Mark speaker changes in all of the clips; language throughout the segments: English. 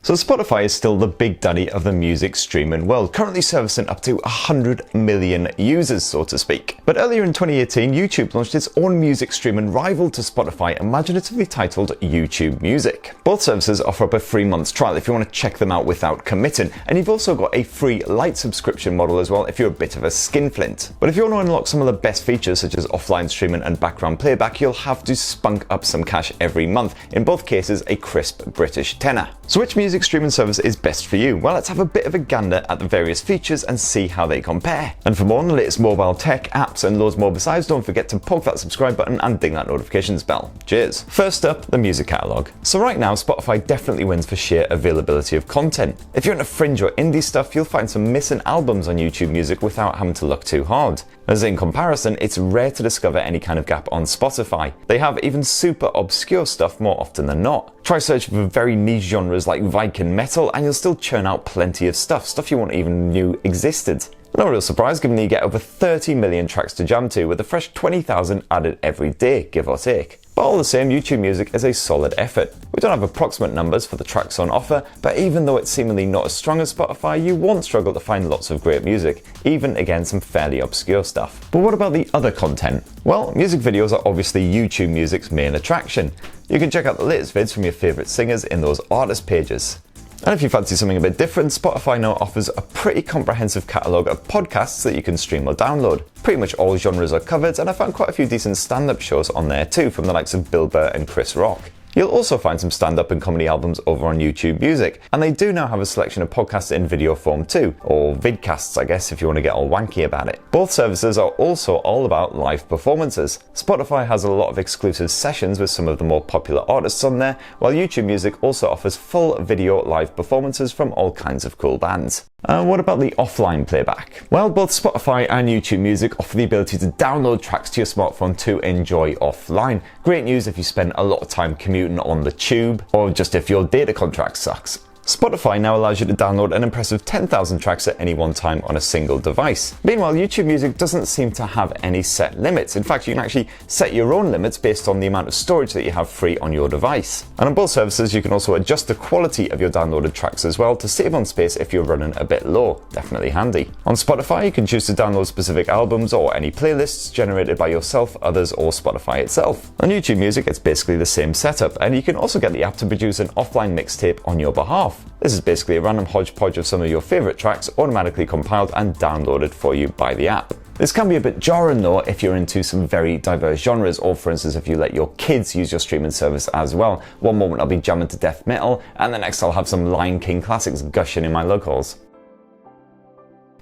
Speaker 1: So Spotify is still the big daddy of the music streaming world, currently servicing up to 100 million users, so to speak. But earlier in 2018, YouTube launched its own music streaming rival to Spotify, imaginatively titled YouTube Music. Both services offer up a free month's trial if you want to check them out without committing, and you've also got a free light subscription model as well if you're a bit of a skinflint. But if you want to unlock some of the best features such as offline streaming and background playback, you'll have to spunk up some cash every month, in both cases a crisp British tenner. So which music streaming service is best for you? Well, let's have a bit of a gander at the various features and see how they compare. And for more on the latest mobile tech, apps and loads more besides, don't forget to poke that subscribe button and ding that notifications bell. Cheers! First up, the music catalogue. So right now, Spotify definitely wins for sheer availability of content. If you're into fringe or indie stuff, you'll find some missing albums on YouTube Music without having to look too hard. As in comparison, it's rare to discover any kind of gap on Spotify. They have even super obscure stuff more often than not. Try searching for very niche genres like Viking metal and you'll still churn out plenty of stuff you wouldn't even knew existed. No real surprise given that you get over 30 million tracks to jam to, with a fresh 20,000 added every day, give or take. But all the same, YouTube Music is a solid effort. We don't have approximate numbers for the tracks on offer, but even though it's seemingly not as strong as Spotify, you won't struggle to find lots of great music, even again some fairly obscure stuff. But what about the other content? Well, music videos are obviously YouTube Music's main attraction. You can check out the latest vids from your favourite singers in those artist pages. And if you fancy something a bit different, Spotify now offers a pretty comprehensive catalogue of podcasts that you can stream or download. Pretty much all genres are covered, and I found quite a few decent stand-up shows on there too, from the likes of Bill Burr and Chris Rock. You'll also find some stand-up and comedy albums over on YouTube Music, and they do now have a selection of podcasts in video form too, or vidcasts I guess if you want to get all wanky about it. Both services are also all about live performances. Spotify has a lot of exclusive sessions with some of the more popular artists on there, while YouTube Music also offers full video live performances from all kinds of cool bands. What about the offline playback? Well, both Spotify and YouTube Music offer the ability to download tracks to your smartphone to enjoy offline. Great news if you spend a lot of time commuting on the tube, or just if your data contract sucks. Spotify now allows you to download an impressive 10,000 tracks at any one time on a single device. Meanwhile, YouTube Music doesn't seem to have any set limits. In fact, you can actually set your own limits based on the amount of storage that you have free on your device. And on both services, you can also adjust the quality of your downloaded tracks as well to save on space if you're running a bit low. Definitely handy. On Spotify, you can choose to download specific albums or any playlists generated by yourself, others, or Spotify itself. On YouTube Music, it's basically the same setup, and you can also get the app to produce an offline mixtape on your behalf. This is basically a random hodgepodge of some of your favourite tracks automatically compiled and downloaded for you by the app. This can be a bit jarring though if you're into some very diverse genres, or for instance if you let your kids use your streaming service as well. One moment I'll be jamming to death metal, and the next I'll have some Lion King classics gushing in my locals.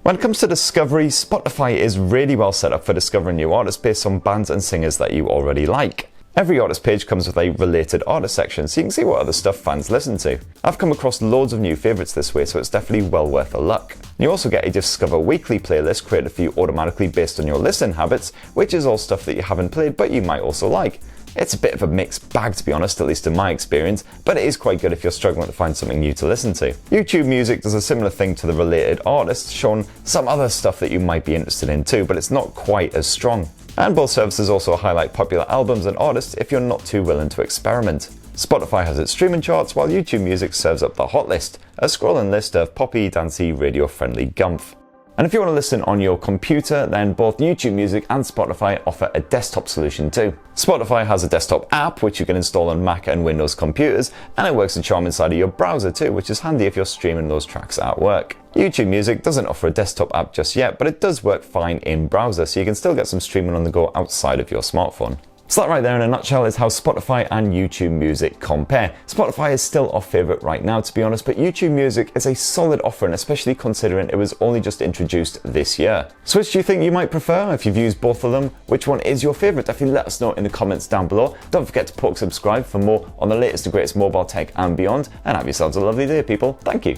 Speaker 1: When it comes to discovery, Spotify is really well set up for discovering new artists based on bands and singers that you already like. Every artist page comes with a related artist section, so you can see what other stuff fans listen to. I've come across loads of new favourites this way, so it's definitely well worth a look. You also get a Discover Weekly playlist created for you automatically based on your listening habits, which is all stuff that you haven't played but you might also like. It's a bit of a mixed bag to be honest, at least in my experience, but it is quite good if you're struggling to find something new to listen to. YouTube Music does a similar thing to the related artists, showing some other stuff that you might be interested in too, but it's not quite as strong. And both services also highlight popular albums and artists if you're not too willing to experiment. Spotify has its streaming charts, while YouTube Music serves up the hot list, a scrolling list of poppy, dancey, radio-friendly gumph. And if you want to listen on your computer, then both YouTube Music and Spotify offer a desktop solution too. Spotify has a desktop app which you can install on Mac and Windows computers, and it works a charm inside of your browser too, which is handy if you're streaming those tracks at work. YouTube Music doesn't offer a desktop app just yet, but it does work fine in browser, so you can still get some streaming on the go outside of your smartphone. So that right there in a nutshell is how Spotify and YouTube Music compare. Spotify is still our favourite right now to be honest, but YouTube Music is a solid offering, especially considering it was only just introduced this year. So which do you think you might prefer? If you've used both of them, which one is your favourite? Definitely let us know in the comments down below. Don't forget to poke subscribe for more on the latest and greatest mobile tech and beyond, and have yourselves a lovely day people. Thank you.